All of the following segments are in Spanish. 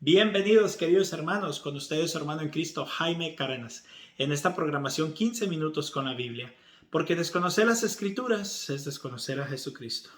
Bienvenidos, queridos hermanos, con ustedes su hermano en Cristo, Jaime Cárdenas, en esta programación 15 minutos con la Biblia, porque desconocer las Escrituras es desconocer a Jesucristo.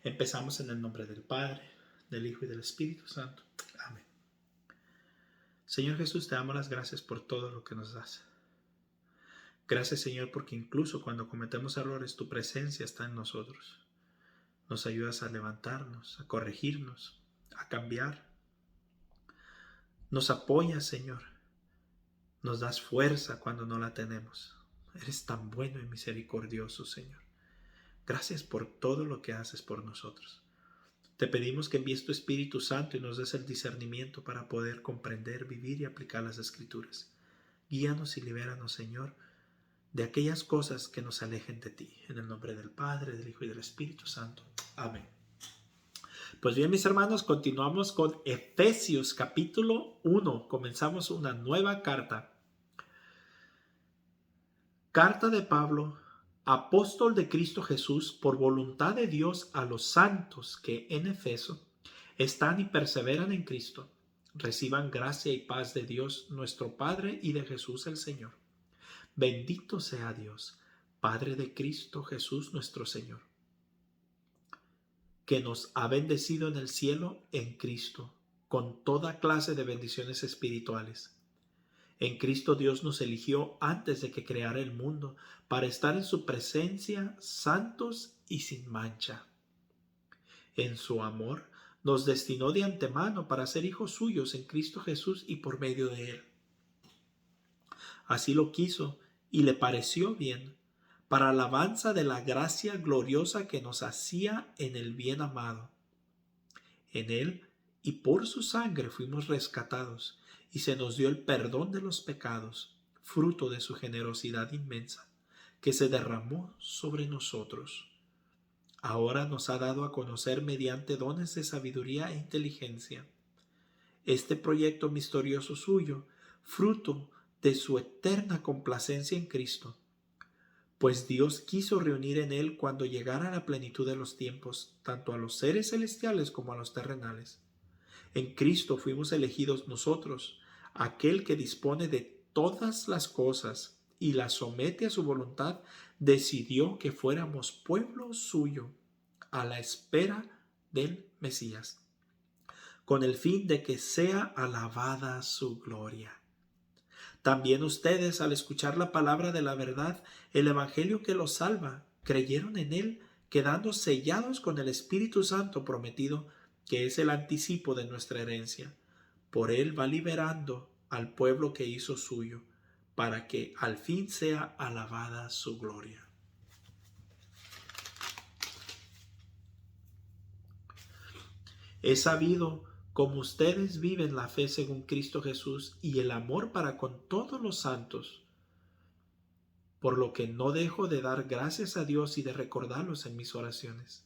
Empezamos en el nombre del Padre, del Hijo y del Espíritu Santo. Amén. Señor Jesús, te damos las gracias por todo lo que nos das. Gracias, Señor, porque incluso cuando cometemos errores, tu presencia está en nosotros. Nos ayudas a levantarnos, a corregirnos, a cambiar. Nos apoyas, Señor. Nos das fuerza cuando no la tenemos. Eres tan bueno y misericordioso, Señor. Gracias por todo lo que haces por nosotros. Te pedimos que envíes tu Espíritu Santo y nos des el discernimiento para poder comprender, vivir y aplicar las Escrituras. Guíanos y libéranos, Señor, de aquellas cosas que nos alejen de ti. En el nombre del Padre, del Hijo y del Espíritu Santo. Amén. Pues bien, mis hermanos, continuamos con Efesios capítulo 1. Comenzamos una nueva carta. Carta de Pablo, apóstol de Cristo Jesús, por voluntad de Dios a los santos que en Efeso están y perseveran en Cristo. Reciban gracia y paz de Dios nuestro Padre y de Jesús el Señor. Bendito sea Dios, Padre de Cristo Jesús nuestro Señor, que nos ha bendecido en el cielo en Cristo, con toda clase de bendiciones espirituales. En Cristo Dios nos eligió antes de que creara el mundo para estar en su presencia santos y sin mancha. En su amor nos destinó de antemano para ser hijos suyos en Cristo Jesús y por medio de él. Así lo quiso y le pareció bien, para alabanza de la gracia gloriosa que nos hacía en el bien amado. En él y por su sangre fuimos rescatados y se nos dio el perdón de los pecados, fruto de su generosidad inmensa, que se derramó sobre nosotros. Ahora nos ha dado a conocer mediante dones de sabiduría e inteligencia este proyecto misterioso suyo, fruto de su eterna complacencia en Cristo, pues Dios quiso reunir en él cuando llegara la plenitud de los tiempos, tanto a los seres celestiales como a los terrenales. En Cristo fuimos elegidos nosotros, aquel que dispone de todas las cosas y las somete a su voluntad, decidió que fuéramos pueblo suyo a la espera del Mesías, con el fin de que sea alabada su gloria. También ustedes, al escuchar la palabra de la verdad, el evangelio que los salva, creyeron en él, quedando sellados con el Espíritu Santo prometido, que es el anticipo de nuestra herencia. Por él va liberando al pueblo que hizo suyo, para que al fin sea alabada su gloria. He sabido cómo ustedes viven la fe según Cristo Jesús y el amor para con todos los santos, por lo que no dejo de dar gracias a Dios y de recordarlos en mis oraciones.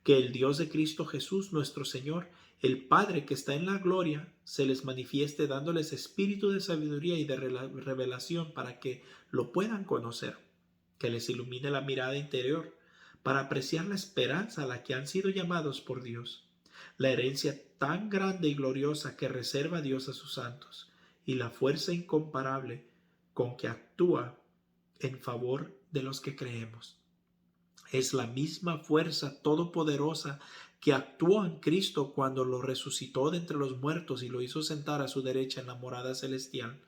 Que el Dios de Cristo Jesús, nuestro Señor, el Padre que está en la gloria, se les manifieste dándoles espíritu de sabiduría y de revelación para que lo puedan conocer, que les ilumine la mirada interior para apreciar la esperanza a la que han sido llamados por Dios, la herencia tan grande y gloriosa que reserva Dios a sus santos y la fuerza incomparable con que actúa en favor de los que creemos. Es la misma fuerza todopoderosa que actuó en Cristo cuando lo resucitó de entre los muertos y lo hizo sentar a su derecha en la morada celestial,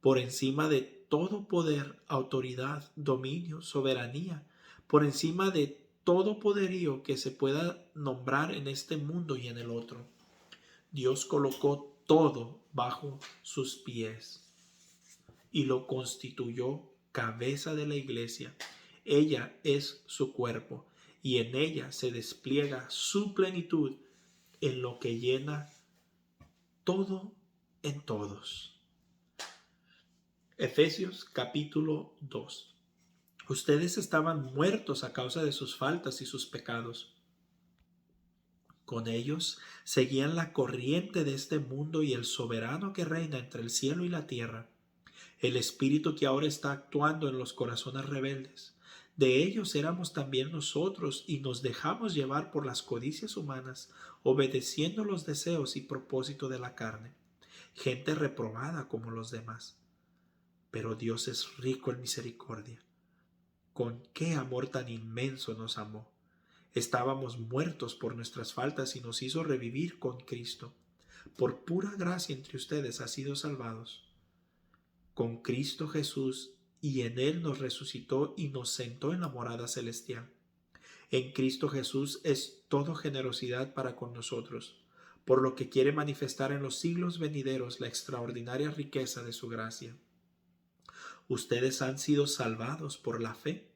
por encima de todo poder, autoridad, dominio, soberanía, por encima de todo poderío que se pueda nombrar en este mundo y en el otro. Dios colocó todo bajo sus pies y lo constituyó cabeza de la iglesia. Ella es su cuerpo y en ella se despliega su plenitud en lo que llena todo en todos. Efesios capítulo 2. Ustedes estaban muertos a causa de sus faltas y sus pecados. Con ellos seguían la corriente de este mundo y el soberano que reina entre el cielo y la tierra, el espíritu que ahora está actuando en los corazones rebeldes. De ellos éramos también nosotros y nos dejamos llevar por las codicias humanas, obedeciendo los deseos y propósito de la carne, gente reprobada como los demás. Pero Dios es rico en misericordia. Con qué amor tan inmenso nos amó. Estábamos muertos por nuestras faltas y nos hizo revivir con Cristo. Por pura gracia entre ustedes ha sido salvados. Con Cristo Jesús, y en Él nos resucitó y nos sentó en la morada celestial. En Cristo Jesús es todo generosidad para con nosotros, por lo que quiere manifestar en los siglos venideros la extraordinaria riqueza de su gracia. Ustedes han sido salvados por la fe,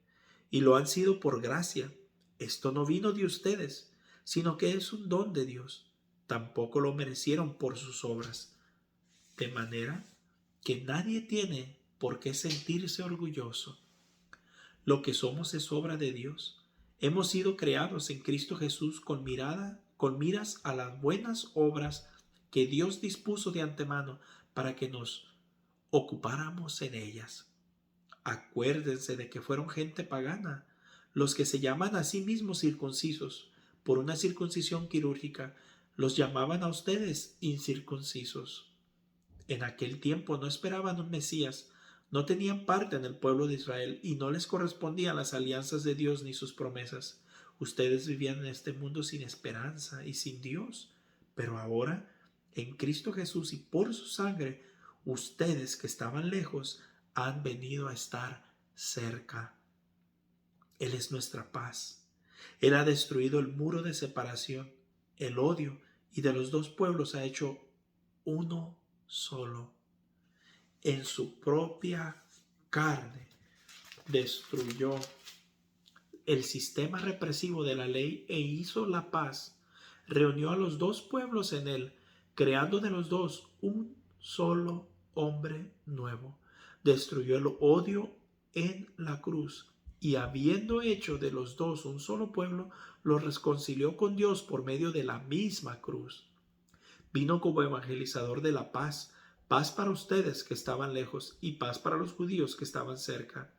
y lo han sido por gracia. Esto no vino de ustedes, sino que es un don de Dios. Tampoco lo merecieron por sus obras, de manera que nadie tiene por qué sentirse orgulloso. Lo que somos es obra de Dios. Hemos sido creados en Cristo Jesús con miras a las buenas obras que Dios dispuso de antemano para que nos ocupáramos en ellas. Acuérdense de que fueron gente pagana, los que se llaman a sí mismos circuncisos, por una circuncisión quirúrgica, los llamaban a ustedes incircuncisos. En aquel tiempo no esperaban un Mesías, no tenían parte en el pueblo de Israel y no les correspondían las alianzas de Dios ni sus promesas. Ustedes vivían en este mundo sin esperanza y sin Dios, pero ahora, en Cristo Jesús y por su sangre, ustedes que estaban lejos han venido a estar cerca. Él es nuestra paz. Él ha destruido el muro de separación, el odio, y de los dos pueblos ha hecho uno solo. En su propia carne destruyó el sistema represivo de la ley e hizo la paz. Reunió a los dos pueblos en él, creando de los dos un solo hombre nuevo. Destruyó el odio en la cruz y habiendo hecho de los dos un solo pueblo, los reconcilió con Dios por medio de la misma cruz. Vino como evangelizador de la paz, paz para ustedes que estaban lejos y paz para los judíos que estaban cerca.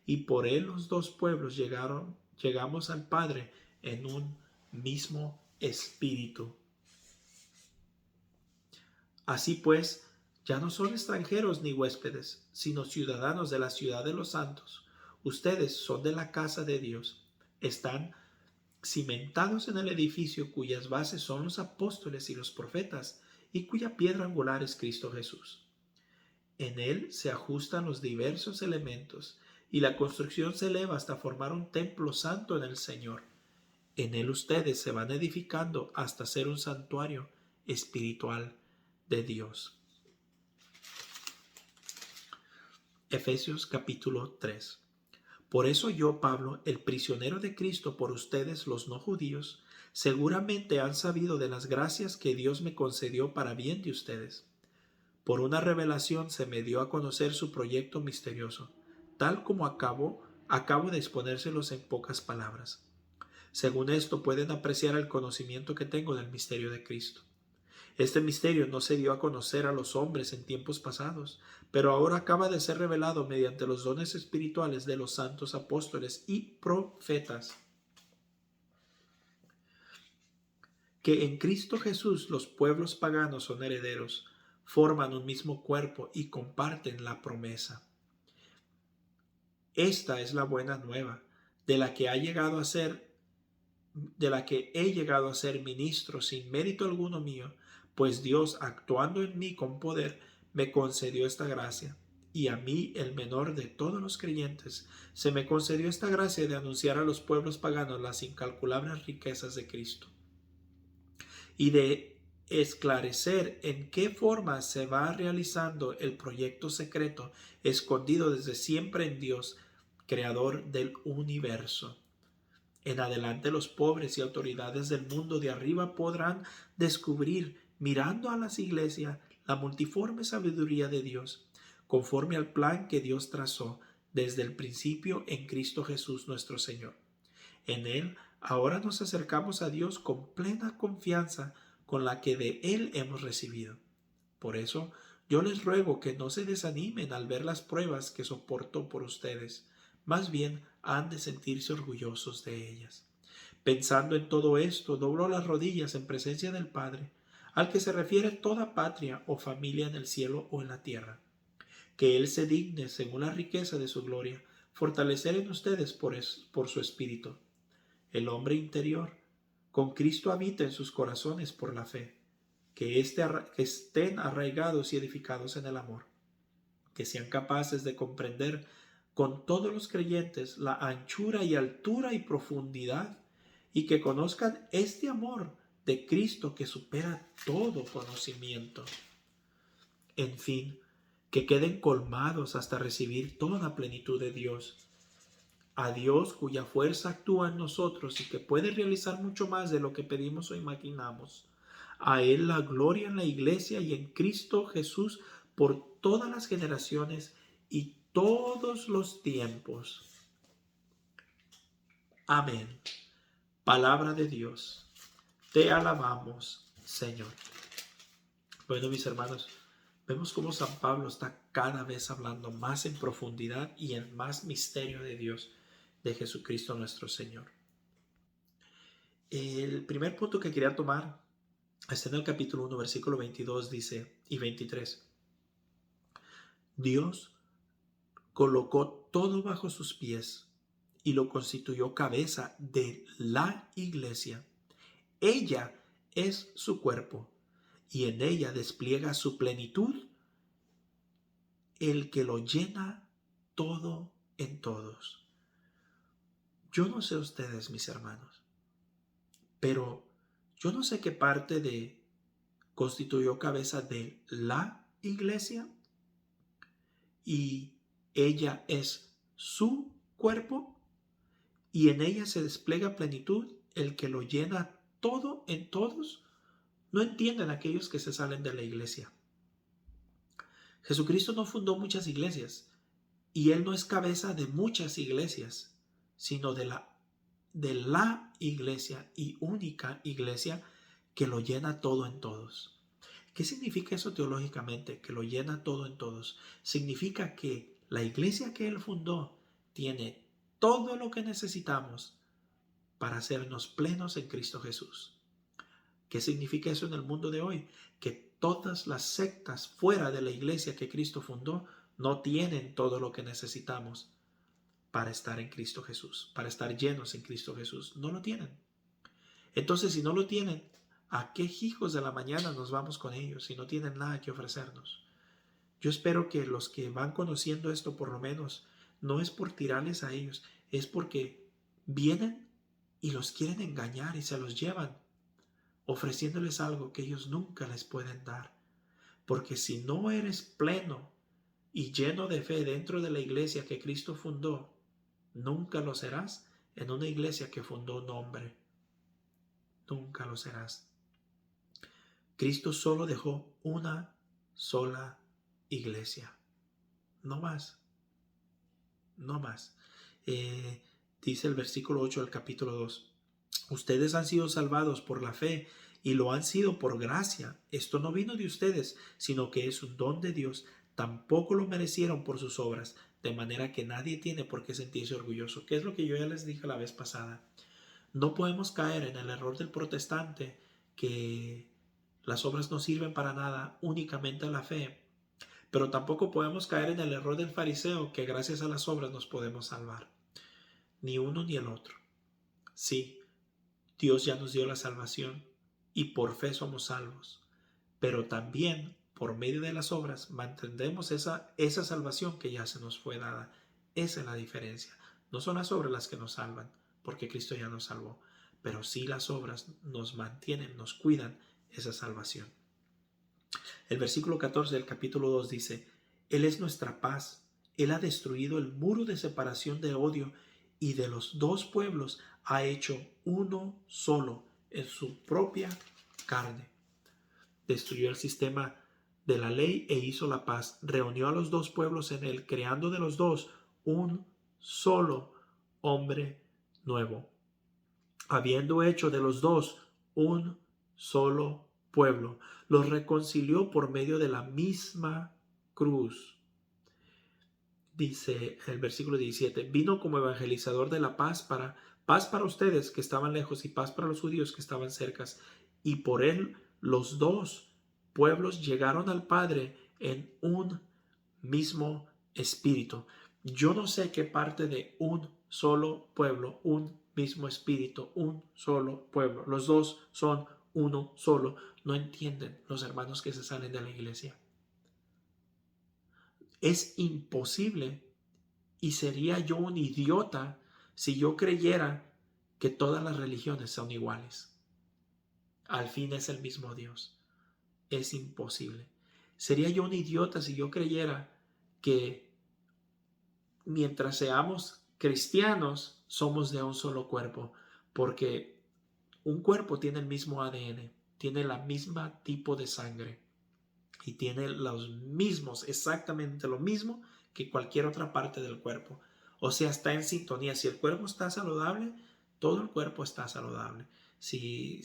Y por él los dos pueblos llegamos al Padre en un mismo espíritu. Así pues, ya no son extranjeros ni huéspedes, sino ciudadanos de la ciudad de los santos. Ustedes son de la casa de Dios. Están cimentados en el edificio cuyas bases son los apóstoles y los profetas, y cuya piedra angular es Cristo Jesús. En él se ajustan los diversos elementos, y la construcción se eleva hasta formar un templo santo en el Señor. En él ustedes se van edificando hasta ser un santuario espiritual de Dios. Efesios capítulo 3. Por eso yo, Pablo, el prisionero de Cristo por ustedes los no judíos, seguramente han sabido de las gracias que Dios me concedió para bien de ustedes. Por una revelación se me dio a conocer su proyecto misterioso, tal como acabo de exponérselos en pocas palabras. Según esto pueden apreciar el conocimiento que tengo del misterio de Cristo. Este misterio no se dio a conocer a los hombres en tiempos pasados, pero ahora acaba de ser revelado mediante los dones espirituales de los santos apóstoles y profetas. Que en Cristo Jesús los pueblos paganos son herederos, forman un mismo cuerpo y comparten la promesa. Esta es la buena nueva, de la que he llegado a ser ministro sin mérito alguno mío, pues Dios, actuando en mí con poder, me concedió esta gracia. Y a mí, el menor de todos los creyentes, se me concedió esta gracia de anunciar a los pueblos paganos las incalculables riquezas de Cristo y de esclarecer en qué forma se va realizando el proyecto secreto escondido desde siempre en Dios, creador del universo. En adelante los pobres y autoridades del mundo de arriba podrán descubrir, mirando a las iglesias, la multiforme sabiduría de Dios, conforme al plan que Dios trazó desde el principio en Cristo Jesús nuestro Señor. En Él ahora nos acercamos a Dios con plena confianza con la que de Él hemos recibido. Por eso yo les ruego que no se desanimen al ver las pruebas que soporto por ustedes, más bien han de sentirse orgullosos de ellas. Pensando en todo esto, dobló las rodillas en presencia del Padre, al que se refiere toda patria o familia en el cielo o en la tierra. Que Él se digne, según la riqueza de su gloria, fortalecer en ustedes por su Espíritu el hombre interior, con Cristo habita en sus corazones por la fe, que estén arraigados y edificados en el amor, que sean capaces de comprender con todos los creyentes la anchura y altura y profundidad, y que conozcan este amor de Cristo que supera todo conocimiento. En fin, que queden colmados hasta recibir toda la plenitud de Dios. A Dios, cuya fuerza actúa en nosotros y que puede realizar mucho más de lo que pedimos o imaginamos. A Él la gloria en la Iglesia y en Cristo Jesús por todas las generaciones y todos los tiempos. Amén. Palabra de Dios. Te alabamos, Señor. Bueno, mis hermanos, vemos cómo San Pablo está cada vez hablando más en profundidad y en más misterio de Dios, de Jesucristo nuestro Señor. El primer punto que quería tomar está en el capítulo 1, versículo 22, dice, y 23. Dios colocó todo bajo sus pies y lo constituyó cabeza de la iglesia. Ella es su cuerpo y en ella despliega su plenitud, el que lo llena todo en todos. Yo no sé ustedes, mis hermanos, pero yo no sé qué parte de constituyó cabeza de la iglesia y ella es su cuerpo y en ella se despliega plenitud, el que lo llena todo en todos. No entienden aquellos que se salen de la iglesia. Jesucristo no fundó muchas iglesias y Él no es cabeza de muchas iglesias, sino de la iglesia y única iglesia que lo llena todo en todos. ¿Qué significa eso teológicamente? Que lo llena todo en todos. Significa que la iglesia que Él fundó tiene todo lo que necesitamos para hacernos plenos en Cristo Jesús. ¿Qué significa eso en el mundo de hoy? Que todas las sectas fuera de la iglesia que Cristo fundó no tienen todo lo que necesitamos para estar en Cristo Jesús, para estar llenos en Cristo Jesús. No lo tienen. Entonces, si no lo tienen, ¿a qué hijos de la mañana nos vamos con ellos si no tienen nada que ofrecernos? Yo espero que los que van conociendo esto, por lo menos, no es por tirarles a ellos, es porque vienen y los quieren engañar y se los llevan, ofreciéndoles algo que ellos nunca les pueden dar. Porque si no eres pleno y lleno de fe dentro de la iglesia que Cristo fundó, nunca lo serás en una iglesia que fundó un hombre. Nunca lo serás. Cristo solo dejó una sola iglesia. No más. No más. Dice el versículo 8 del capítulo 2. Ustedes han sido salvados por la fe y lo han sido por gracia. Esto no vino de ustedes, sino que es un don de Dios. Tampoco lo merecieron por sus obras, de manera que nadie tiene por qué sentirse orgulloso. ¿Qué es lo que yo ya les dije la vez pasada? No podemos caer en el error del protestante que las obras no sirven para nada, únicamente a la fe. Pero tampoco podemos caer en el error del fariseo que gracias a las obras nos podemos salvar. Ni uno ni el otro. Sí, Dios ya nos dio la salvación y por fe somos salvos. Pero también por medio de las obras mantendremos esa salvación que ya se nos fue dada. Esa es la diferencia. No son las obras las que nos salvan, porque Cristo ya nos salvó. Pero sí las obras nos mantienen, nos cuidan esa salvación. El versículo 14 del capítulo 2 dice, Él es nuestra paz. Él ha destruido el muro de separación de odio y de los dos pueblos ha hecho uno solo en su propia carne. Destruyó el sistema de la ley e hizo la paz. Reunió a los dos pueblos en él, creando de los dos un solo hombre nuevo. Habiendo hecho de los dos un solo pueblo, los reconcilió por medio de la misma cruz. dice el versículo 17, vino como evangelizador de la paz para ustedes que estaban lejos y paz para los judíos que estaban cercas. Y por él los dos pueblos llegaron al Padre en un mismo espíritu. Yo no sé qué parte de un solo pueblo, un mismo espíritu, un solo pueblo. Los dos son uno solo. No entienden los hermanos que se salen de la iglesia. Es imposible y sería yo un idiota si yo creyera que todas las religiones son iguales. Al fin es el mismo Dios. Es imposible. Sería yo un idiota si yo creyera que mientras seamos cristianos somos de un solo cuerpo, porque un cuerpo tiene el mismo ADN, tiene la misma tipo de sangre y tiene los mismos, exactamente lo mismo que cualquier otra parte del cuerpo. O sea, está en sintonía. Si el cuerpo está saludable, todo el cuerpo está saludable. Si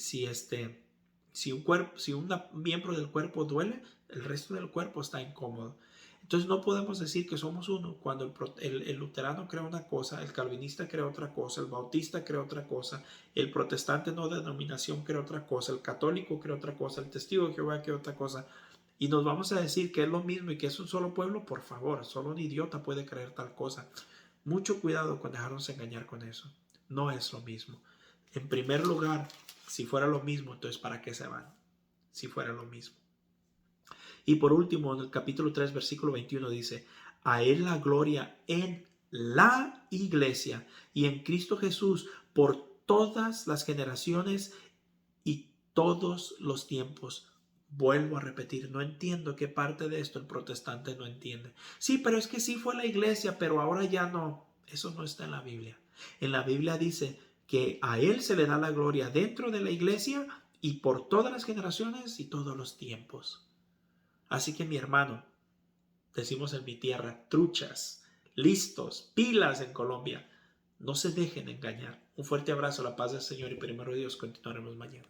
un miembro del cuerpo duele, el resto del cuerpo está incómodo. Entonces no podemos decir que somos uno cuando el luterano cree una cosa, el calvinista cree otra cosa, el bautista cree otra cosa, el protestante no denominación cree otra cosa, el católico cree otra cosa, el testigo de Jehová cree otra cosa. Y nos vamos a decir que es lo mismo y que es un solo pueblo. Por favor, solo un idiota puede creer tal cosa. Mucho cuidado con dejarnos engañar con eso. No es lo mismo. En primer lugar, si fuera lo mismo, entonces ¿para qué se van? Si fuera lo mismo. Y por último, en el capítulo 3, versículo 21 dice, a él la gloria en la iglesia y en Cristo Jesús por todas las generaciones y todos los tiempos. Vuelvo a repetir, no entiendo qué parte de esto el protestante no entiende. Sí, pero es que sí fue la iglesia, pero ahora ya no. Eso no está en la Biblia. En la Biblia dice que a él se le da la gloria dentro de la iglesia y por todas las generaciones y todos los tiempos. Así que mi hermano, decimos en mi tierra, truchas, listos, pilas en Colombia. No se dejen engañar. Un fuerte abrazo, la paz del Señor y primero Dios, continuaremos mañana.